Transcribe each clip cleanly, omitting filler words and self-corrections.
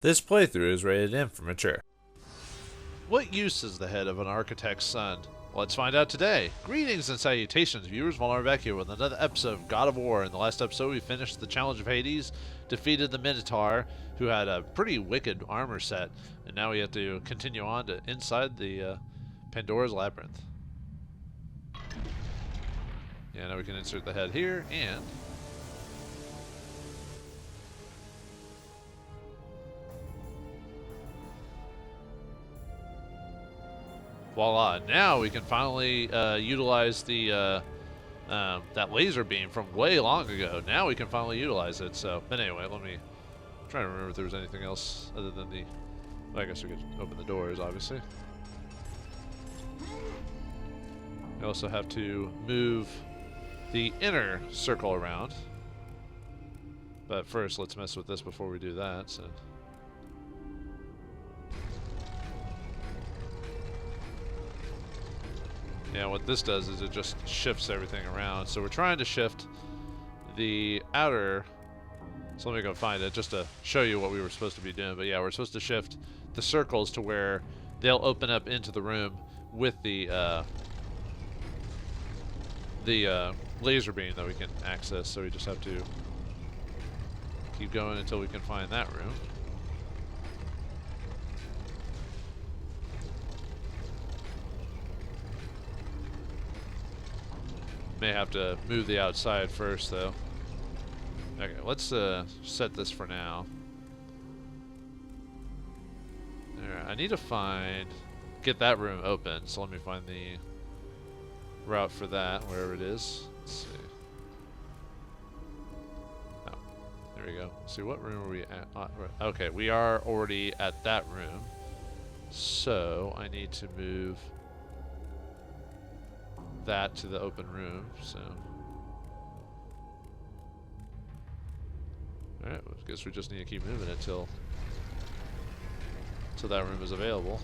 This playthrough is rated M for mature. What use is the head of an architect's son? Let's find out today. Greetings and salutations, viewers. Vauldemare back here with another episode of God of War. In the last episode, we finished the Challenge of Hades, defeated the Minotaur, who had a pretty wicked armor set, and now we have to continue on to inside the Pandora's labyrinth. Yeah, now we can insert the head here, and voila! Now we can finally utilize the that laser beam from way long ago. Now we can finally utilize it. So, but anyway, let me try to remember if there was anything else other than the. Well, I guess we could open the doors, obviously. We also have to move the inner circle around. But first, let's mess with this before we do that. So. Yeah, what this does is it just shifts everything around. So we're trying to shift the outer. So let me go find it just to show you what we were supposed to be doing. But yeah, we're supposed to shift the circles to where they'll open up into the room with the laser beam that we can access. So we just have to keep going until we can find that room. May have to move the outside first, though. Okay, let's set this for now. Alright, I need to get that room open, so let me find the route for that, wherever it is. Let's see. Oh, there we go. See, what room are we at? Okay, we are already at that room. So, I need to move that to the open room, so. Alright, I guess we just need to keep moving it till that room is available.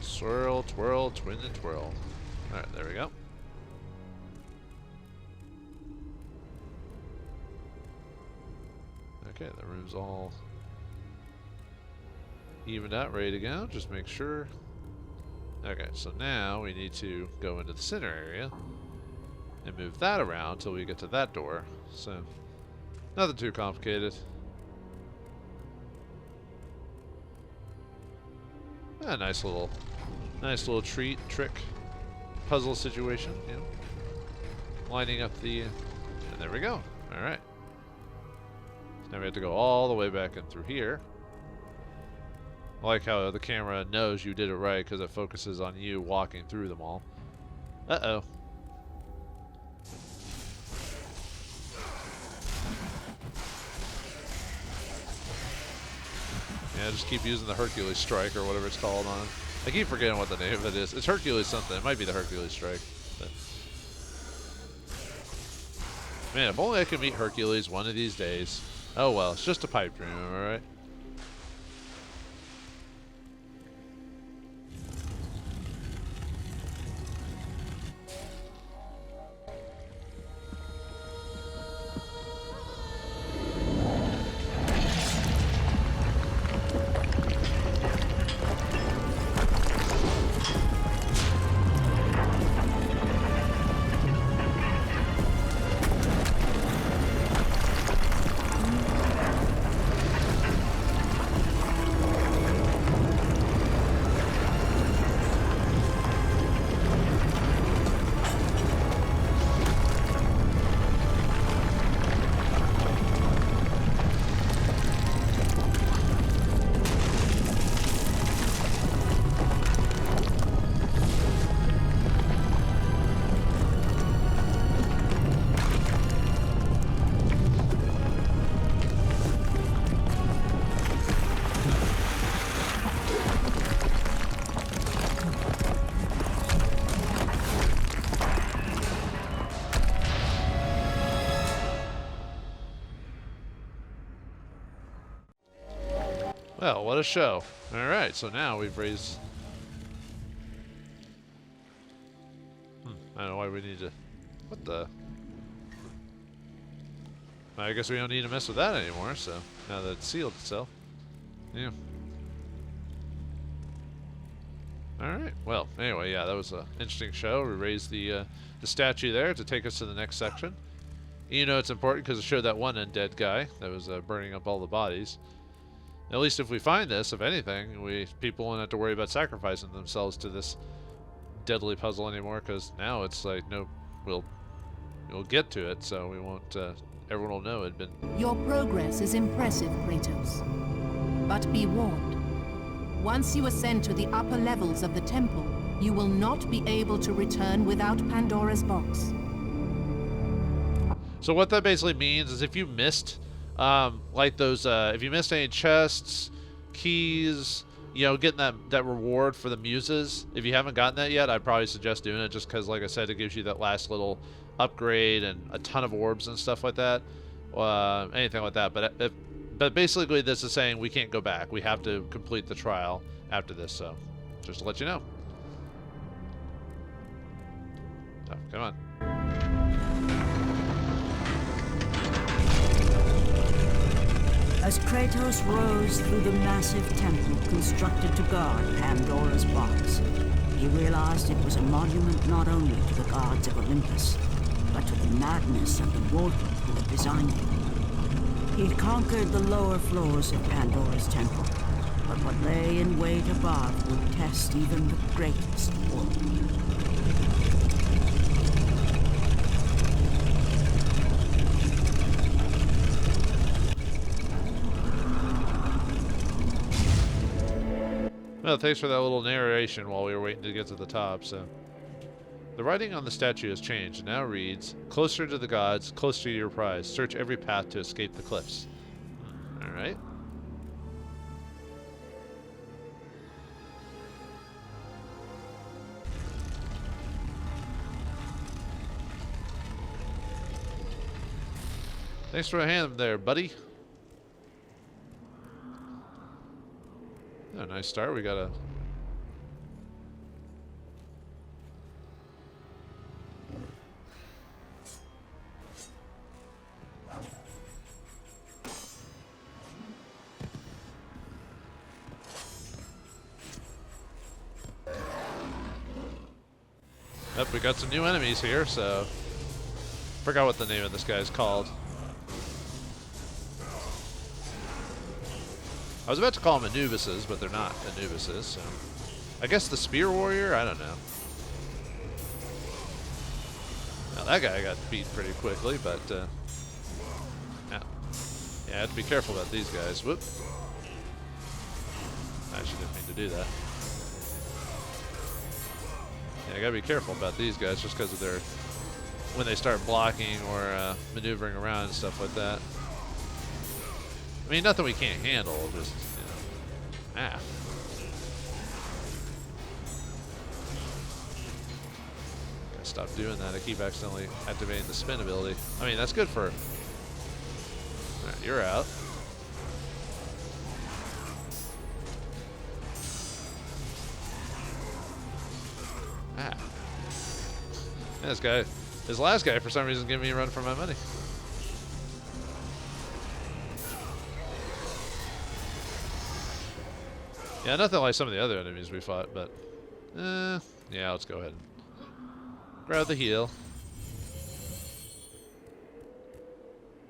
Swirl, twirl, twin and twirl. Alright, there we go. Okay, the room's all evened out, ready to go. Just make sure. Okay, so now we need to go into the center area and move that around until we get to that door. So, nothing too complicated. A nice little trick, puzzle situation, you know. Lining up the, and there we go. All right. Now we have to go all the way back in through here. I like how the camera knows you did it right because it focuses on you walking through them all. Uh-oh. Yeah, just keep using the Hercules strike or whatever it's called on. I keep forgetting what the name of it is. It's Hercules something. It might be the Hercules strike. But. Man, if only I could meet Hercules one of these days. Oh well, it's just a pipe dream, am I right? Well, what a show. Alright, so now we've raised... I don't know why we need to... What the... I guess we don't need to mess with that anymore, so now that it's sealed itself. Yeah. Alright, well, anyway, yeah, that was an interesting show. We raised the statue there to take us to the next section. You know it's important because it showed that one undead guy that was burning up all the bodies. At least if we find this, if anything, people won't have to worry about sacrificing themselves to this deadly puzzle anymore, because now it's like, no, we'll get to it, so we won't, everyone will know it had been... Your progress is impressive, Kratos. But be warned. Once you ascend to the upper levels of the temple, you will not be able to return without Pandora's box. So what that basically means is if you missed, like those, if you missed any chests, keys, you know, getting that reward for the muses, if you haven't gotten that yet, I'd probably suggest doing it just because, like I said, it gives you that last little upgrade and a ton of orbs and stuff like that, anything like that. But basically this is saying we can't go back. We have to complete the trial after this, so just to let you know. So, come on. As Kratos rose through the massive temple constructed to guard Pandora's box, he realized it was a monument not only to the gods of Olympus, but to the madness of the mortal who had designed it. He'd conquered the lower floors of Pandora's temple, but what lay in wait above would test even the greatest warrior. Well, thanks for that little narration while we were waiting to get to the top, so... The writing on the statue has changed. It now reads, "Closer to the gods, closer to your prize. Search every path to escape the cliffs." Alright. Thanks for a hand there, buddy. Oh, nice start. We got a... Yep, we got some new enemies here, so... Forgot what the name of this guy is called. I was about to call them Anubises, but they're not Anubises, so... I guess the Spear Warrior? I don't know. Now that guy got beat pretty quickly, but, yeah, I have to be careful about these guys. Whoop. I actually didn't mean to do that. Yeah, I gotta be careful about these guys just because of their... when they start blocking or maneuvering around and stuff like that. I mean, nothing we can't handle, just, you know... Gotta stop doing that. I keep accidentally activating the spin ability. I mean, that's good for... Alright, you're out. This guy, this last guy, for some reason, giving me a run for my money. Yeah, nothing like some of the other enemies we fought, but... yeah, let's go ahead and grab the heal.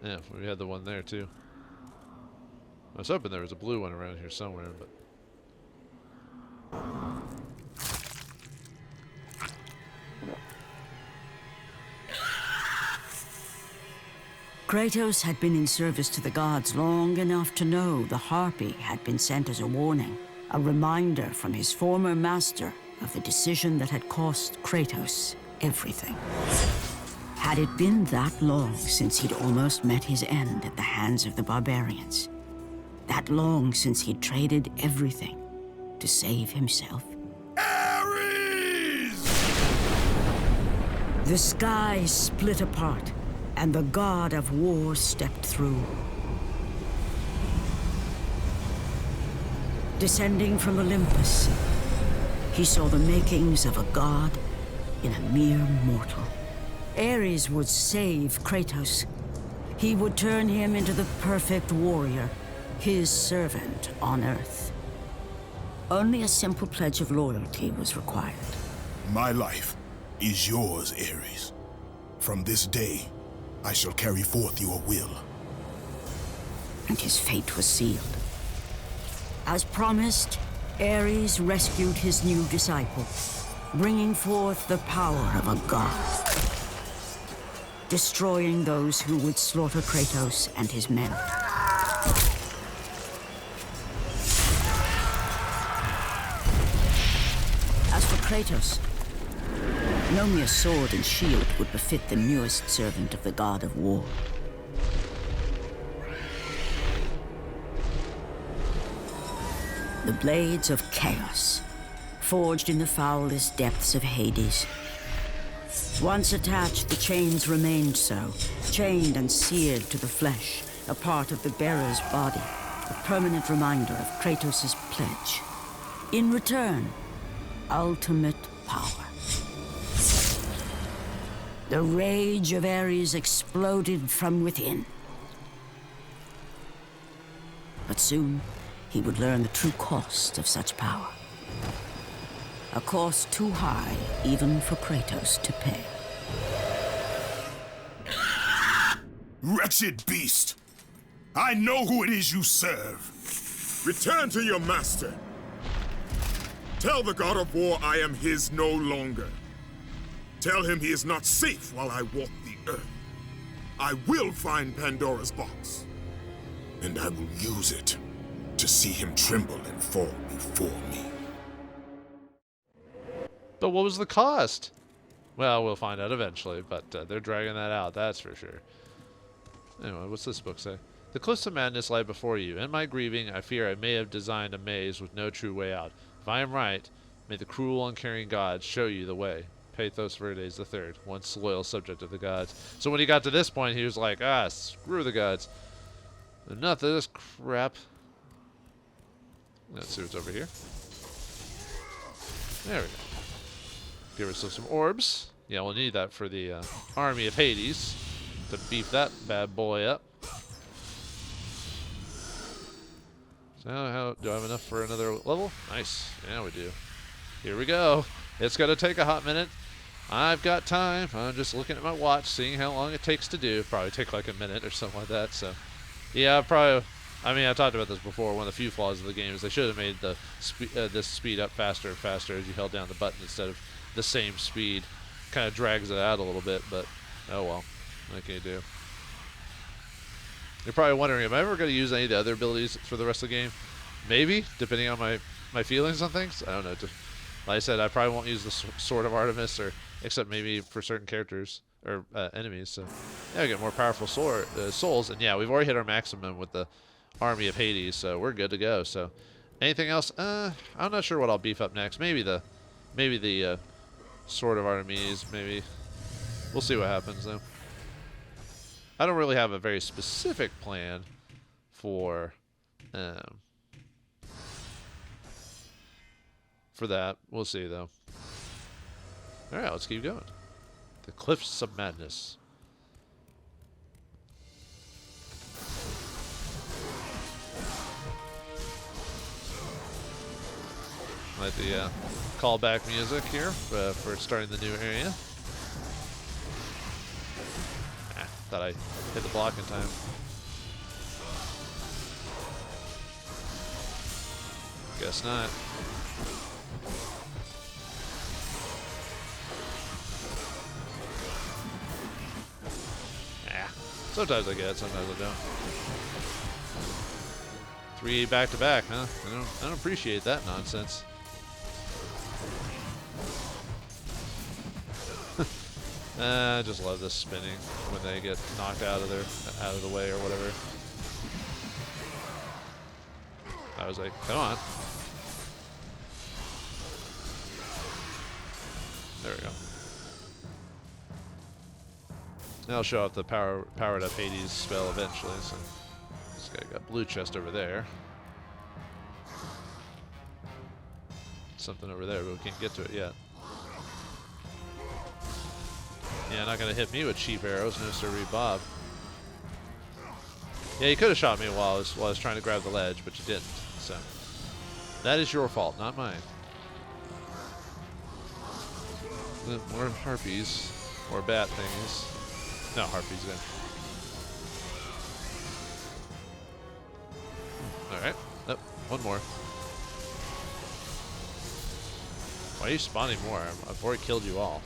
Yeah, we had the one there, too. I was hoping there was a blue one around here somewhere, but... Kratos had been in service to the gods long enough to know the Harpy had been sent as a warning, a reminder from his former master of the decision that had cost Kratos everything. Had it been that long since he'd almost met his end at the hands of the barbarians? That long since he'd traded everything to save himself? Ares! The sky split apart, and the god of war stepped through. Descending from Olympus, he saw the makings of a god in a mere mortal. Ares would save Kratos, he would turn him into the perfect warrior, his servant on Earth. Only a simple pledge of loyalty was required. My life is yours, Ares. From this day, I shall carry forth your will. And his fate was sealed. As promised, Ares rescued his new disciple, bringing forth the power of a god, destroying those who would slaughter Kratos and his men. As for Kratos, no mere sword and shield would befit the newest servant of the god of war. The blades of chaos, forged in the foulest depths of Hades. Once attached, the chains remained so, chained and seared to the flesh, a part of the bearer's body, a permanent reminder of Kratos' pledge. In return, ultimate power. The rage of Ares exploded from within. But soon, he would learn the true cost of such power. A cost too high even for Kratos to pay. Wretched beast! I know who it is you serve. Return to your master. Tell the god of war I am his no longer. Tell him he is not safe while I walk the earth. I will find Pandora's box, and I will use it to see him tremble and fall before me. But what was the cost? Well, we'll find out eventually, but they're dragging that out, that's for sure. Anyway, what's this book say? The cliffs of madness lie before you. In my grieving, I fear I may have designed a maze with no true way out. If I am right, may the cruel, uncaring gods show you the way. Pathos Verdes III, once loyal subject of the gods. So when he got to this point, he was like, screw the gods. Enough of this crap. Let's see what's over here. There we go. Give ourselves some orbs. Yeah, we'll need that for the army of Hades to beef that bad boy up. So how do I have enough for another level? Nice. Yeah, we do. Here we go. It's going to take a hot minute. I've got time. I'm just looking at my watch, seeing how long it takes to do. Probably take like a minute or something like that. So, yeah, probably. I mean, I talked about this before. One of the few flaws of the game is they should have made the this speed up faster and faster as you held down the button instead of the same speed. Kind of drags it out a little bit, but oh well. What can you do? You're probably wondering, am I ever going to use any of the other abilities for the rest of the game? Maybe, depending on my feelings on things. I don't know. Like I said, I probably won't use the Sword of Artemis, or except maybe for certain characters or enemies. So yeah, we get more powerful souls, and yeah, we've already hit our maximum with the army of Hades, so we're good to go. So anything else? I'm not sure what I'll beef up next. Maybe the Sword of Artemis. Maybe we'll see what happens though. I don't really have a very specific plan for that. We'll see though. All right, let's keep going. The Cliffs of Madness. Like the callback music here for starting the new area. Thought I hit the block in time. Guess not. Sometimes I get it, sometimes I don't. 3 back to back, huh? I don't appreciate that nonsense. I just love this spinning when they get knocked out of the way or whatever. I was like, come on. There we go. Now I'll show off the powered up Hades spell eventually. So this guy got blue chest over there. Something over there, but we can't get to it yet. Yeah, not gonna hit me with cheap arrows, no sirree Bob. Yeah, you could have shot me while I was trying to grab the ledge, but you didn't. So that is your fault, not mine. More harpies. Or bat things. No, harpies then. Alright. Oh, one more. Why are you spawning more? I've already killed you all.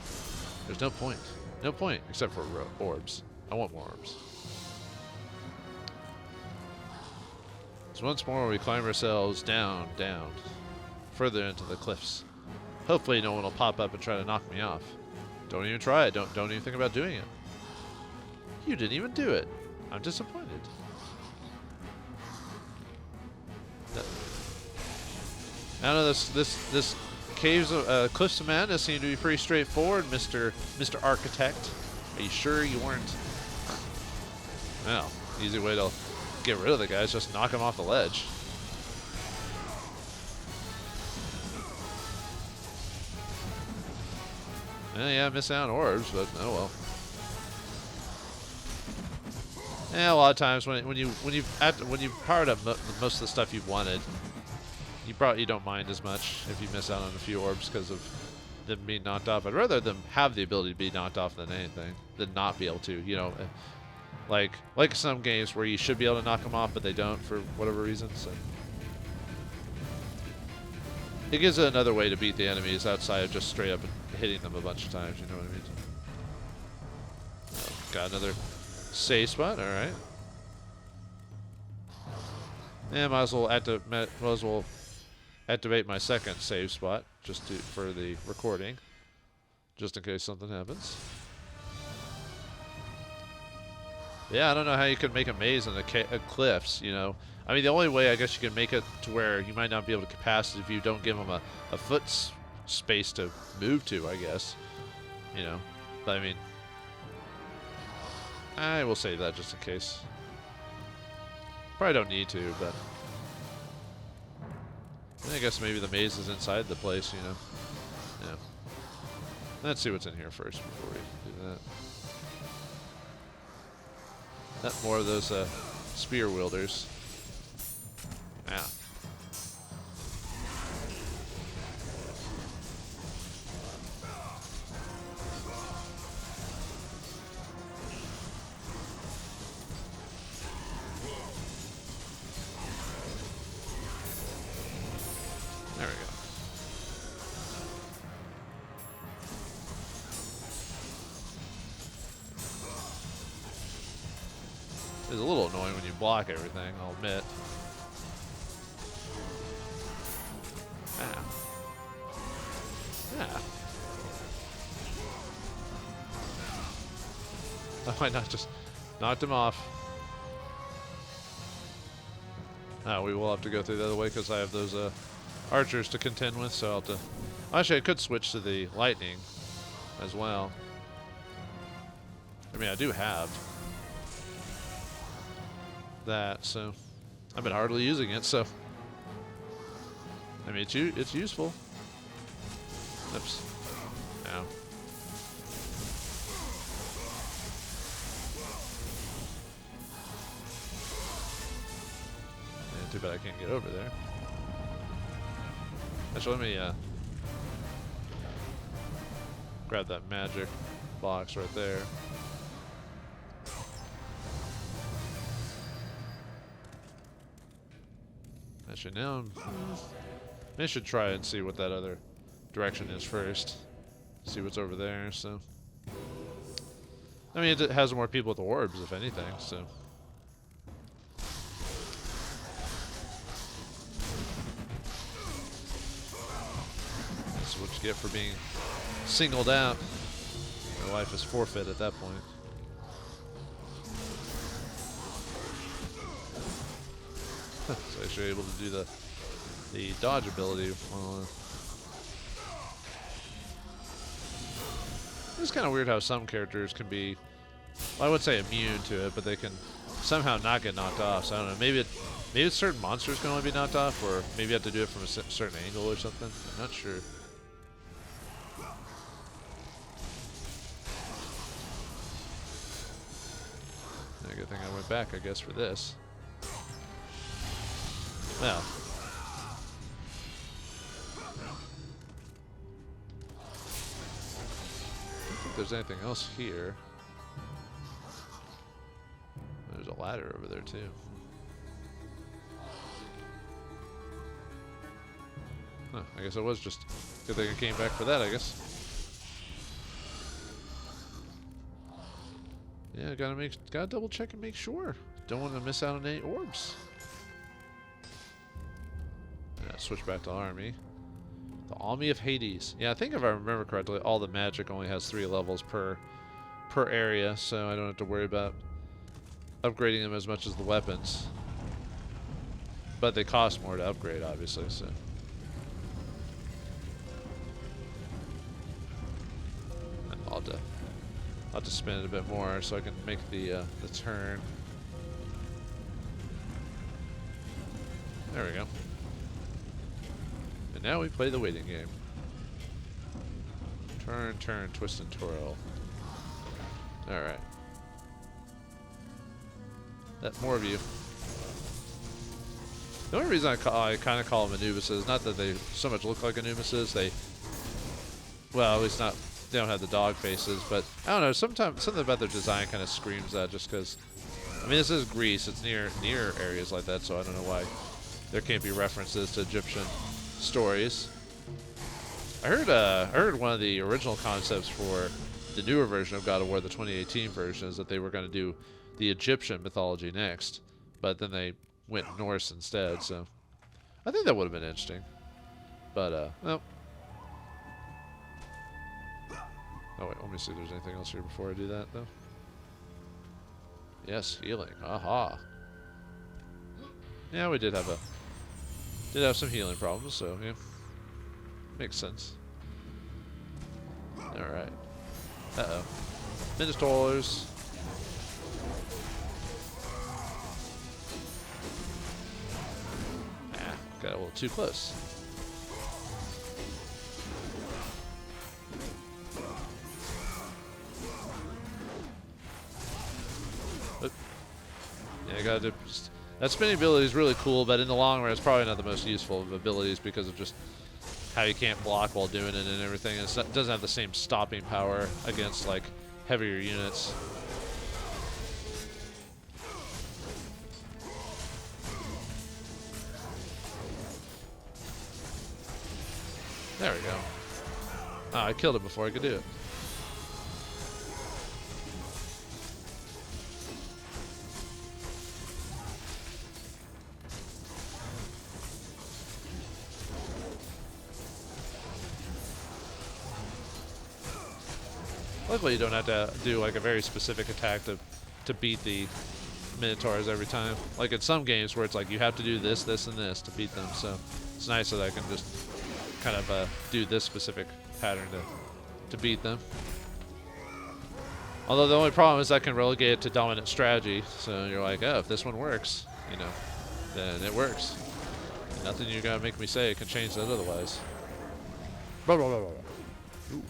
There's no point. No point, except for orbs. I want more orbs. So once more we climb ourselves down, down. Further into the cliffs. Hopefully no one will pop up and try to knock me off. Don't even try it. Don't even think about doing it. You didn't even do it. I'm disappointed. I don't know, this caves cliffs of madness seem to be pretty straightforward, Mr. Architect. Are you sure you weren't? Well, easy way to get rid of the guys, just knock him off the ledge. Yeah, miss out on orbs, but oh well. Yeah, a lot of times when you've powered up most of the stuff you've wanted, you don't mind as much if you miss out on a few orbs because of them being knocked off. I'd rather them have the ability to be knocked off than anything, than not be able to. You know, like some games where you should be able to knock them off, but they don't for whatever reason. So it gives it another way to beat the enemies outside of just straight up hitting them a bunch of times. You know what I mean? Oh, got another save spot. All right. Yeah, might as well activate my second save spot just for the recording, just in case something happens. Yeah, I don't know how you could make a maze in the cliffs, you know. I mean, the only way I guess you can make it to where you might not be able to pass is if you don't give them a foot space to move to, I guess. You know, but I mean, I will save that just in case. Probably don't need to, but I guess maybe the maze is inside the place, you know. Yeah. Let's see what's in here first before we do that. More of those spear wielders. Yeah. There we go. It's a little annoying when you block everything, I'll admit. Ah. Yeah. Why not just knocked him off? We will have to go through the other way because I have those archers to contend with, so I'll have to... Actually, I could switch to the lightning as well. I mean, I do have that, so I've been hardly using it, so I mean, it's useful. Oops. Ow. Yeah, too bad I can't get over there. Actually, let me grab that magic box right there. Actually, now I should try and see what that other direction is first. See what's over there, so. I mean, it has more people with the orbs, if anything, so. That's what you get for being singled out. Your life is forfeit at that point. So actually able to do the dodge ability. It's kind of weird how some characters can be, well, I wouldn't say immune to it, but they can somehow not get knocked off. So I don't know. Maybe it's certain monsters can only be knocked off, or maybe you have to do it from a certain angle or something. I'm not sure. Good thing I went back, I guess, for this. Well. I don't think there's anything else here. There's a ladder over there too. Huh, I guess it was just good thing I came back for that, I guess. Yeah, gotta double check and make sure. Don't want to miss out on any orbs. Yeah, switch back to army. The Army of Hades. Yeah, I think if I remember correctly, all the magic only has 3 levels per area, so I don't have to worry about upgrading them as much as the weapons. But they cost more to upgrade, obviously, so. I'll have to spin it a bit more so I can make the turn. There we go. And now we play the waiting game. Turn, turn, twist, and twirl. Alright. More of you. The only reason I kind of call them Anubises, not that they so much look like Anubises, well, at least not, they don't have the dog faces, but I don't know, sometimes something about their design kind of screams that just because, I mean, this is Greece, it's near areas like that, so I don't know why there can't be references to Egyptian stories. I heard one of the original concepts for the newer version of God of War, the 2018 version, is that they were going to do the Egyptian mythology next, but then they went Norse instead, so I think that would have been interesting. But, well. Oh, wait, let me see if there's anything else here before I do that, though. Yes, healing. Aha. Yeah, we did have some healing problems, so, yeah. Makes sense. Alright. Uh-oh. Minotaurs. Got a little too close. But, yeah, I gotta do. That spinning ability is really cool, but in the long run, it's probably not the most useful of abilities because of just how you can't block while doing it and everything. And it doesn't have the same stopping power against like heavier units. There we go. Oh, I killed it before I could do it. Luckily, you don't have to do like a very specific attack to beat the Minotaurs every time. Like in some games where it's like you have to do this, this, and this to beat them. So it's nice that I can just kind of do this specific pattern to beat them. Although the only problem is I can relegate it to dominant strategy. So you're like, oh, if this one works, you know, then it works. And nothing you're gonna make me say can change that otherwise. Blah, blah, blah, blah. Ooh.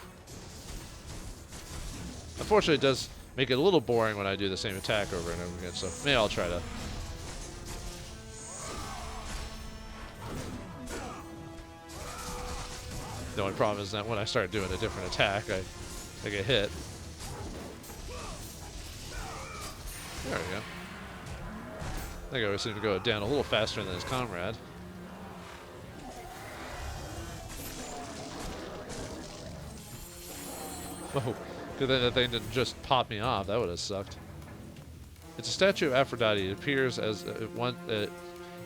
Unfortunately, it does make it a little boring when I do the same attack over and over again. So maybe I'll try to. The only problem is that when I start doing a different attack, I get hit. There we go. I think I always seem to go down a little faster than his comrade. Whoa. Good thing that thing didn't just pop me off. That would have sucked. It's a statue of Aphrodite. It appears as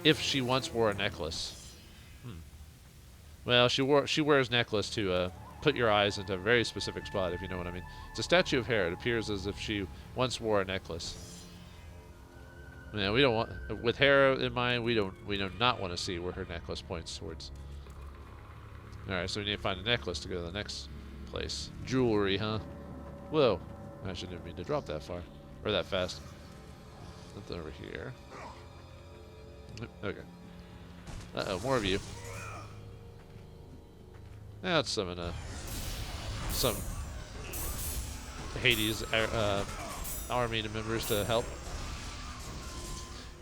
if she once wore a necklace. Well, she wears necklace to put your eyes into a very specific spot, if you know what I mean. It's a statue of Hera. It appears as if she once wore a necklace. Yeah, we don't want, with Hera in mind, we do not want to see where her necklace points towards. All right, so we need to find a necklace to go to the next place. Jewelry, huh? Whoa! I actually didn't mean to drop that far or that fast. Nothing over here. Okay. Uh-oh, more of you. Now let's summon some Hades army members to help.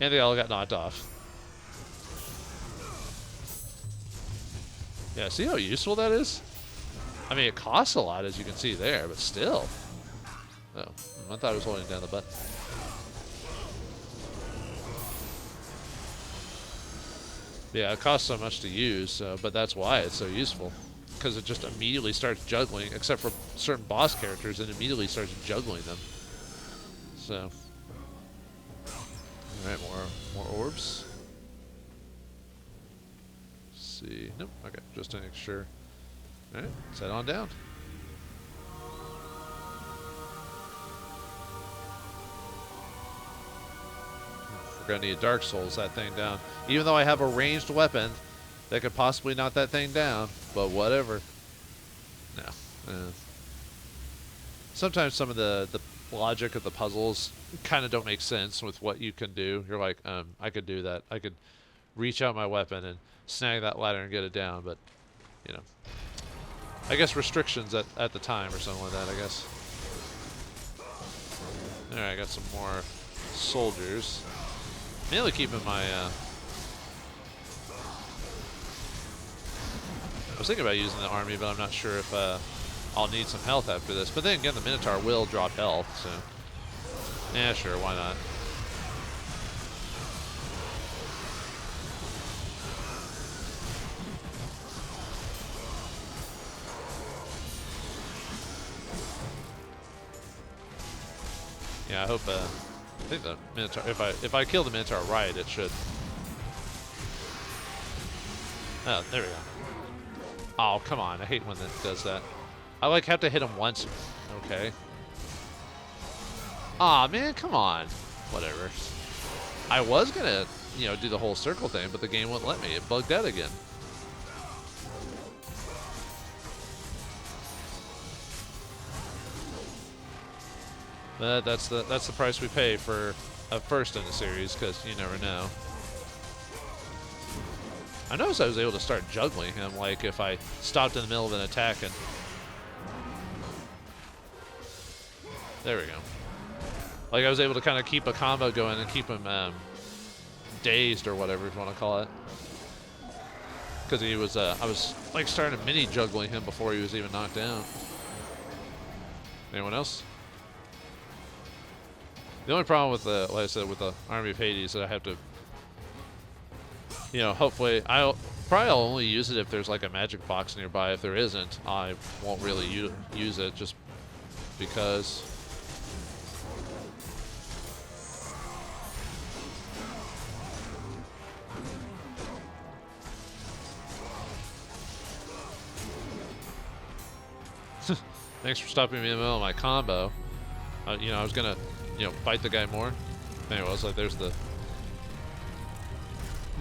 And they all got knocked off. Yeah, see how useful that is? I mean, it costs a lot, as you can see there, but still. Oh, I thought I was holding down the button. Yeah, it costs so much to use, but that's why it's so useful. Because it just immediately starts juggling, except for certain boss characters, it immediately starts juggling them. So. Alright, more orbs. Let's see. Nope, okay, just to make sure. Alright, let's head on down. We're gonna need Dark Souls that thing down. Even though I have a ranged weapon that could possibly knock that thing down, but whatever. No. Sometimes some of the logic of the puzzles kind of don't make sense with what you can do. You're like, I could do that. I could reach out my weapon and snag that ladder and get it down, but, you know. I guess restrictions at the time or something like that, I guess. Alright, I got some more soldiers. Mainly keeping my, I was thinking about using the army, but I'm not sure if I'll need some health after this. But then again, the Minotaur will drop health, so yeah, sure, why not? Yeah, I hope. I think the Minotaur. If I kill the Minotaur right, it should. Oh, there we go. Oh, come on! I hate when it does that. I like have to hit him once. Okay. Aw, man, come on. Whatever. I was gonna, you know, do the whole circle thing, but the game wouldn't let me. It bugged out again. That's the price we pay for a first in the series, because you never know. I noticed I was able to start juggling him, like if I stopped in the middle of an attack and... There we go. Like I was able to kind of keep a combo going and keep him dazed or whatever you want to call it. Because he was, I was like starting to mini juggling him before he was even knocked down. Anyone else? The only problem with the, like I said, with the Army of Hades is that I have to, you know, hopefully I'll only use it if there's like a magic box nearby. If there isn't, I won't really use it just because. Thanks for stopping me in the middle of my combo. You know, I was gonna, you know, fight the guy more. Anyway, I was like, there's the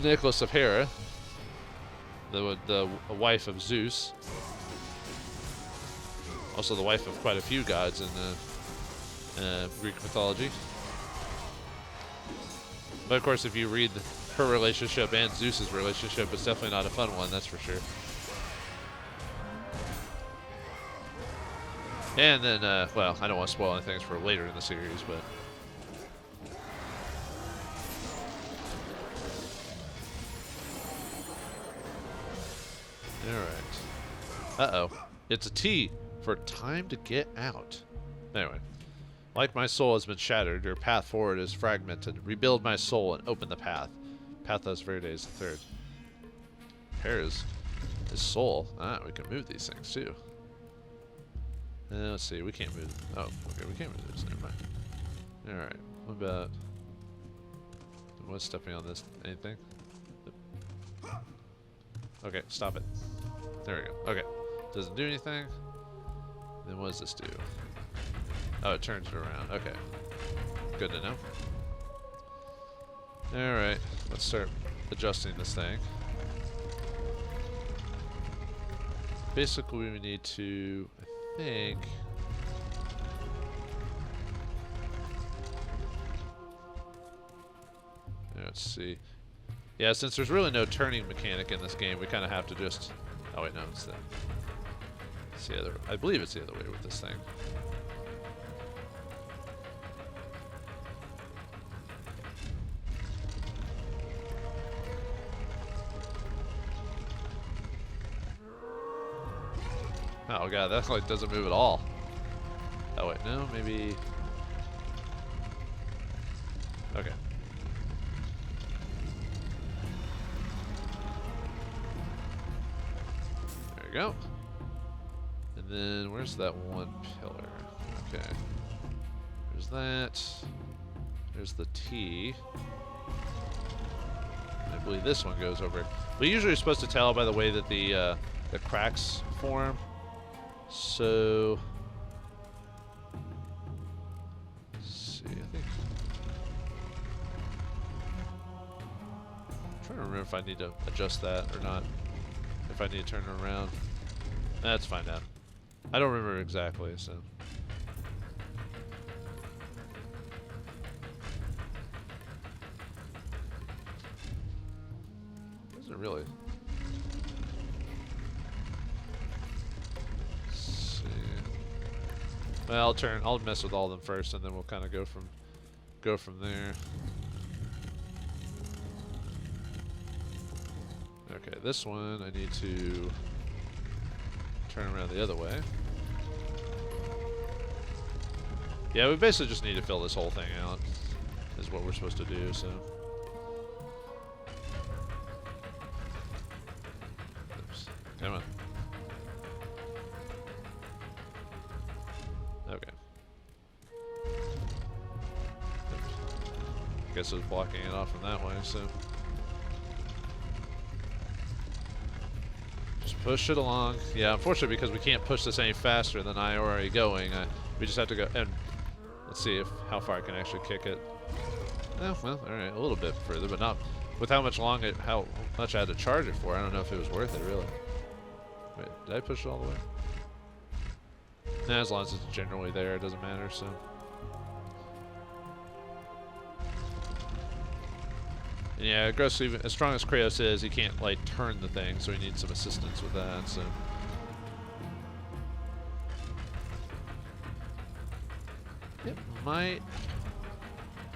Nicholas of Hera, the wife of Zeus. Also the wife of quite a few gods in Greek mythology. But of course, if you read her relationship and Zeus's relationship, it's definitely not a fun one, that's for sure. And then, well, I don't want to spoil anything for later in the series, but... Alright. Uh-oh. It's a T for time to get out. Anyway. Like my soul has been shattered, your path forward is fragmented. Rebuild my soul and open the path. Pathos Verdes III. Hera's his soul. Ah, we can move these things, too. Let's see, we can't move. Oh, okay, we can't move this. Never mind. Alright, what about... What's stepping on this? Anything? Okay, stop it. There we go. Okay. Doesn't do anything. Then what does this do? Oh, it turns it around. Okay. Good to know. Alright, let's start adjusting this thing. Basically, we need to... think. Let's see. Yeah, since there's really no turning mechanic in this game, we kind of have to just... Oh wait, no, it's the other... I believe it's the other way with this thing. Oh god, that like doesn't move at all. Oh wait, no, maybe. Okay. There we go. And then where's that one pillar? Okay. There's that. There's the T. I believe this one goes over. We usually are supposed to tell by the way that the cracks form. So let's see. I think I'm trying to remember if I need to adjust that or not. If I need to turn it around. Let's find out. I don't remember exactly, so. Doesn't really. Let's see. Well, I'll mess with all of them first, and then we'll kind of go from there. Okay, this one I need to turn around the other way. Yeah, we basically just need to fill this whole thing out, is what we're supposed to do, so. Oops. Come on. Okay. Oops. Guess it was blocking it off from that way, so. Push it along. Yeah, unfortunately, because we can't push this any faster than I already going, we just have to go. And let's see how far I can actually kick it. Oh, well, all right, a little bit further, but not with how much I had to charge it for. I don't know if it was worth it, really. Wait, did I push it all the way? Nah, as long as it's generally there, it doesn't matter. So. And yeah, aggressive, as strong as Kratos is, he can't like turn the thing, so he needs some assistance with that. So it might.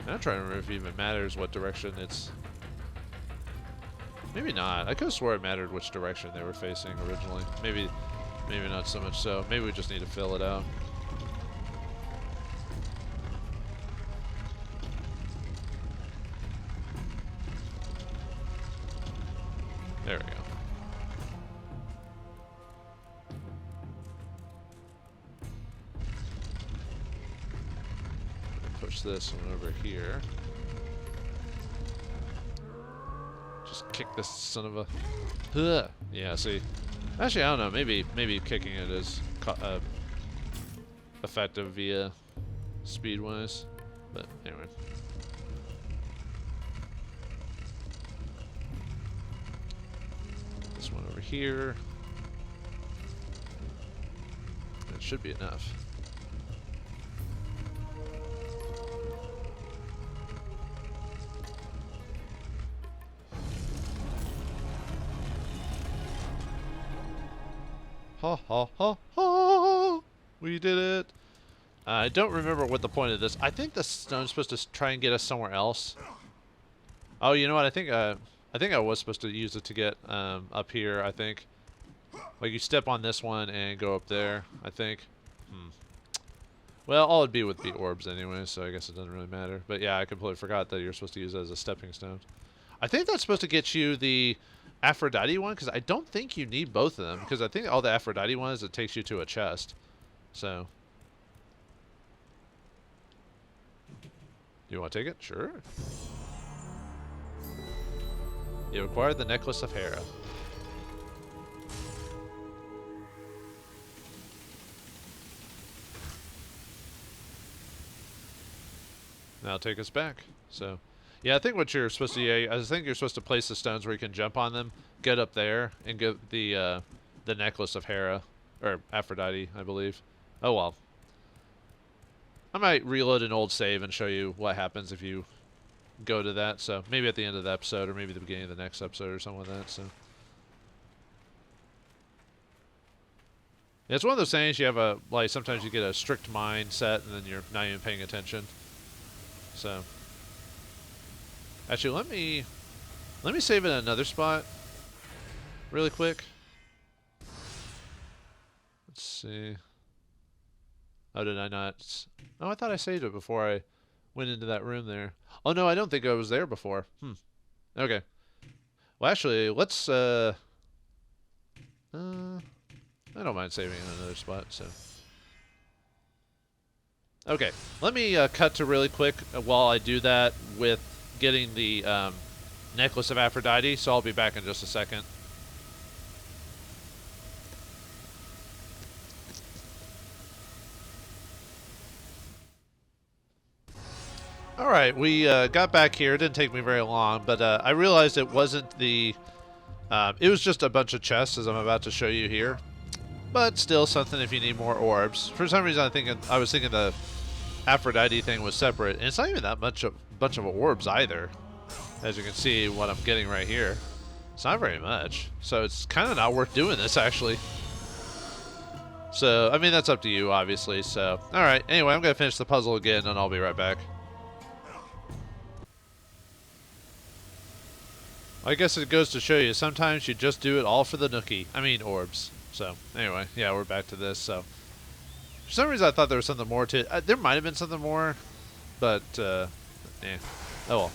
I'm trying to remember if it even matters what direction it's. Maybe not. I could have swore it mattered which direction they were facing originally. Maybe not so much. So maybe we just need to fill it out. There we go. Push this one over here. Just kick this son of a. Ugh. Yeah. See. Actually, I don't know. Maybe kicking it is effective via speed-wise, but anyway. One over here. That should be enough. Ha ha ha ha! We did it! I don't remember what the point of this. I think the stone's supposed to try and get us somewhere else. Oh, you know what? I think I was supposed to use it to get up here, I think. Like, you step on this one and go up there, I think. Well, all it'd be would be orbs anyway, so I guess it doesn't really matter. But yeah, I completely forgot that you're supposed to use it as a stepping stone. I think that's supposed to get you the Aphrodite one, because I don't think you need both of them, because I think all the Aphrodite ones, it takes you to a chest. So. You want to take it? Sure. You acquired the necklace of Hera. Now take us back. So, yeah, I think what you're supposed to do, I think you're supposed to place the stones where you can jump on them, get up there, and get the necklace of Hera, or Aphrodite, I believe. Oh well. I might reload an old save and show you what happens if you go to that, so maybe at the end of the episode, or maybe the beginning of the next episode, or something like that. So yeah, it's one of those things you have a sometimes you get a strict mindset and then you're not even paying attention. So actually, let me save it in another spot really quick. Let's see. Oh, did I not? Oh, I thought I saved it before I went into that room there. Oh, no, I don't think I was there before. Okay. Well, actually, let's, I don't mind saving in another spot, so. Okay, let me cut to really quick while I do that with getting the necklace of Aphrodite, so I'll be back in just a second. Alright, we got back here. It didn't take me very long, but I realized it wasn't the... it was just a bunch of chests, as I'm about to show you here. But still something if you need more orbs. For some reason, I was thinking the Aphrodite thing was separate. And it's not even that bunch of orbs either. As you can see, what I'm getting right here. It's not very much. So it's kind of not worth doing this, actually. So, I mean, that's up to you, obviously. So, alright. Anyway, I'm going to finish the puzzle again, and I'll be right back. I guess it goes to show you, sometimes you just do it all for the nookie. I mean, orbs. So, anyway, yeah, we're back to this. So, for some reason, I thought there was something more to it. There might have been something more, but, Oh, well.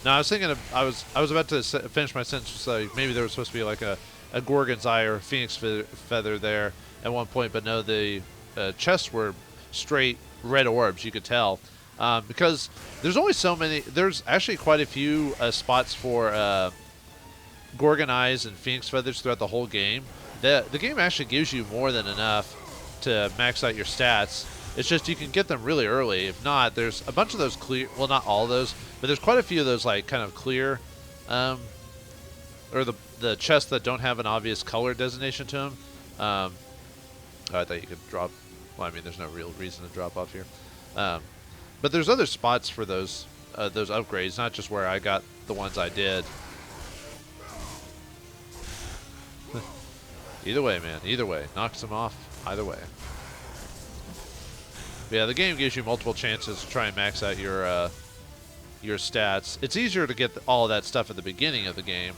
No, I was thinking of, I was about to finish my sentence, so maybe there was supposed to be like a Gorgon's eye or a phoenix feather there at one point, but no, the chests were straight red orbs, you could tell. Because there's only so many, there's actually quite a few spots for Gorgon eyes and phoenix feathers throughout the whole game. The game actually gives you more than enough to max out your stats. It's just you can get them really early. If not, there's a bunch of those clear, well, not all of those, but there's quite a few of those like kind of clear, or the chests that don't have an obvious color designation to them. Oh, I thought you could drop, well, I mean, there's no real reason to drop off here. But there's other spots for those upgrades, not just where I got the ones I did. Either way, man. Either way. Knocks them off. Either way. But yeah, the game gives you multiple chances to try and max out your stats. It's easier to get all of that stuff at the beginning of the game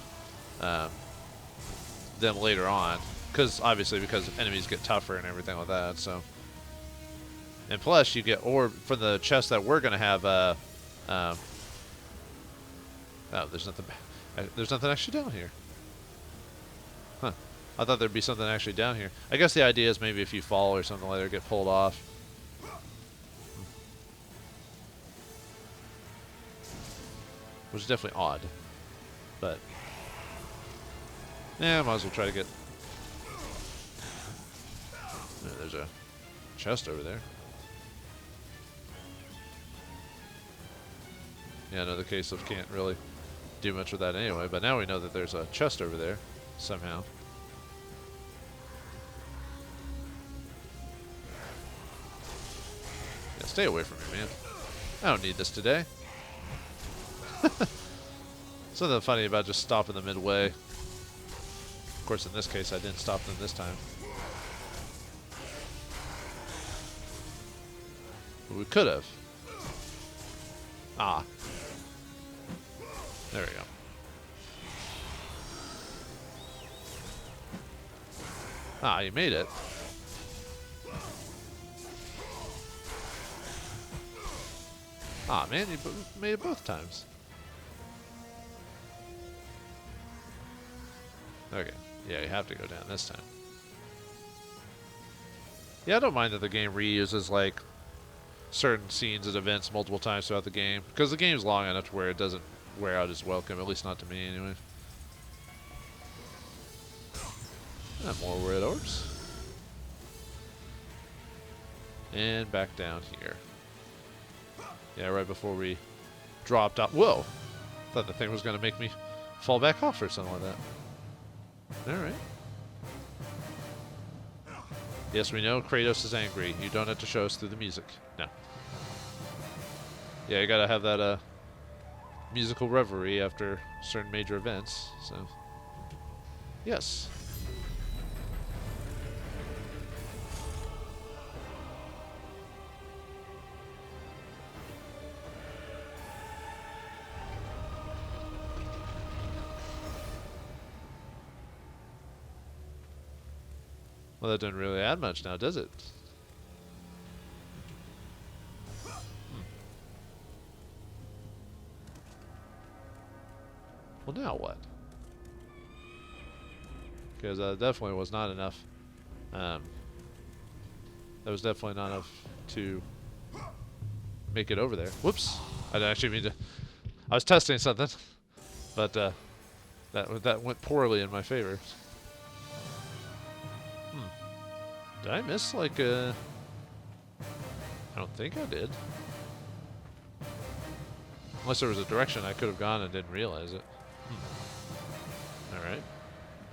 than later on. Because enemies get tougher and everything like that, so... And plus, you get orb for the chest that we're gonna have. Oh, there's nothing. There's nothing actually down here. Huh? I thought there'd be something actually down here. I guess the idea is maybe if you fall or something like that, get pulled off. Which is definitely odd, but yeah, might as well try to get. Yeah, there's a chest over there. Yeah, another case of can't really do much with that anyway, but now we know that there's a chest over there, somehow. Yeah, stay away from me, man. I don't need this today. Something funny about just stopping them midway. Of course, in this case, I didn't stop them this time. But we could have. Ah. There we go. Ah, you made it. Ah, man, you made it both times. Okay. Yeah, you have to go down this time. Yeah, I don't mind that the game reuses, like, certain scenes and events multiple times throughout the game. Because the game's long enough to where it doesn't wear out its welcome, at least not to me, anyway. And more red orbs. And back down here. Yeah, right before we dropped out. Whoa! Thought the thing was going to make me fall back off or something like that. Alright. Yes, we know Kratos is angry. You don't have to show us through the music. No. Yeah, you gotta have that musical reverie after certain major events, so... Yes. Well, that didn't really add much now, does it? Well, now what? Because definitely was not enough. That was definitely not enough to make it over there. Whoops! I didn't actually mean to. I was testing something, but that went poorly in my favor. Did I miss like a? I don't think I did. Unless there was a direction I could have gone and didn't realize it. All right.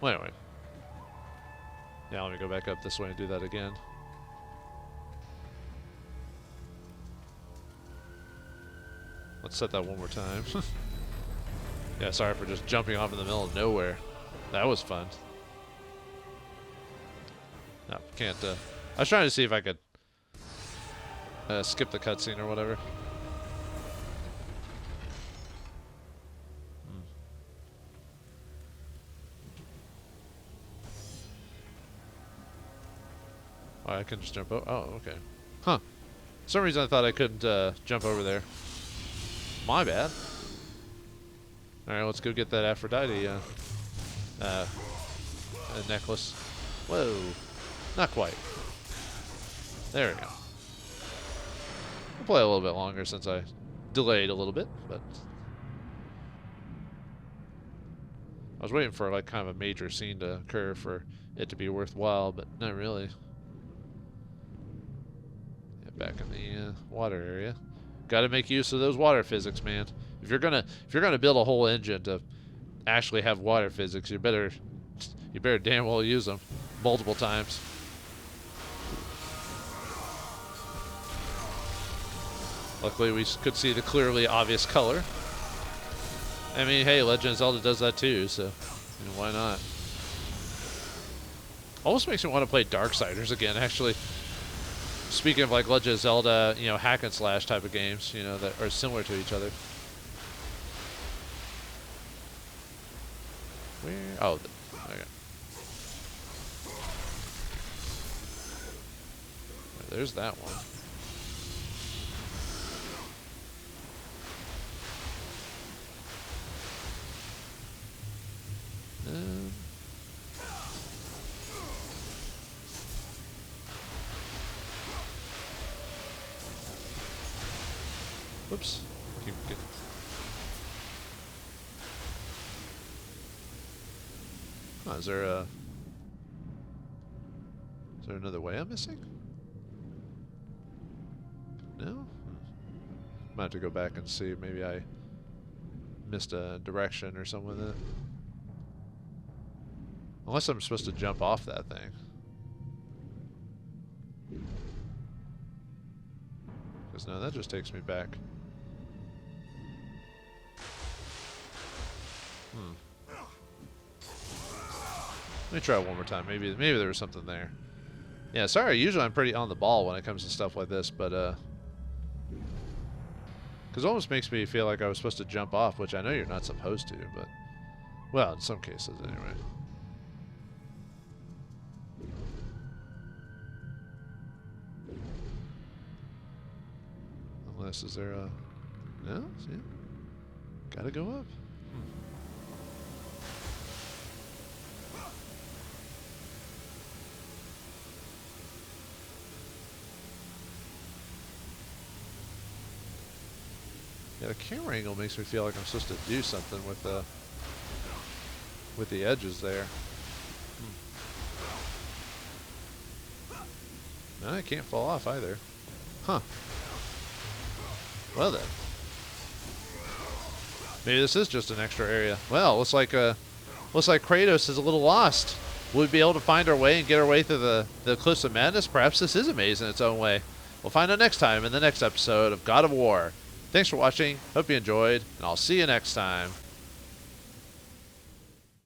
Well, anyway. Yeah, let me go back up this way and do that again. Let's set that one more time. Yeah, sorry for just jumping off in the middle of nowhere. That was fun. No, can't. I was trying to see if I could skip the cutscene or whatever. Oh, I can just jump over. Oh, okay. Huh. For some reason I thought I couldn't jump over there. My bad. Alright, let's go get that Aphrodite necklace. Whoa. Not quite. There we go. We'll play a little bit longer since I delayed a little bit, but I was waiting for like kind of a major scene to occur for it to be worthwhile, but not really. Yeah, back in the water area. Got to make use of those water physics, man. If you're gonna build a whole engine to actually have water physics, you better damn well use them multiple times. Luckily, we could see the clearly obvious color. I mean, hey, Legend of Zelda does that too, so you know, why not? Almost makes me want to play Darksiders again, actually. Speaking of like Legend of Zelda, you know, hack and slash type of games, you know, that are similar to each other. Where? Oh, okay. There's that one. Whoops. Keep getting. Oh, is there another way I'm missing? No? Might have to go back and see. Maybe I missed a direction or something with it. Unless I'm supposed to jump off that thing. Because no, that just takes me back. Let me try it one more time. Maybe there was something there. Yeah, sorry. Usually I'm pretty on the ball when it comes to stuff like this, but because it almost makes me feel like I was supposed to jump off, which I know you're not supposed to, but well, in some cases anyway. Unless is there a no? See, gotta go up. Yeah, the camera angle makes me feel like I'm supposed to do something with the edges there. No, I can't fall off either. Huh. Well then. Maybe this is just an extra area. Well, looks like Kratos is a little lost. Will we be able to find our way and get our way through the Cliffs of Madness? Perhaps this is a maze in its own way. We'll find out next time in the next episode of God of War. Thanks for watching, hope you enjoyed, and I'll see you next time.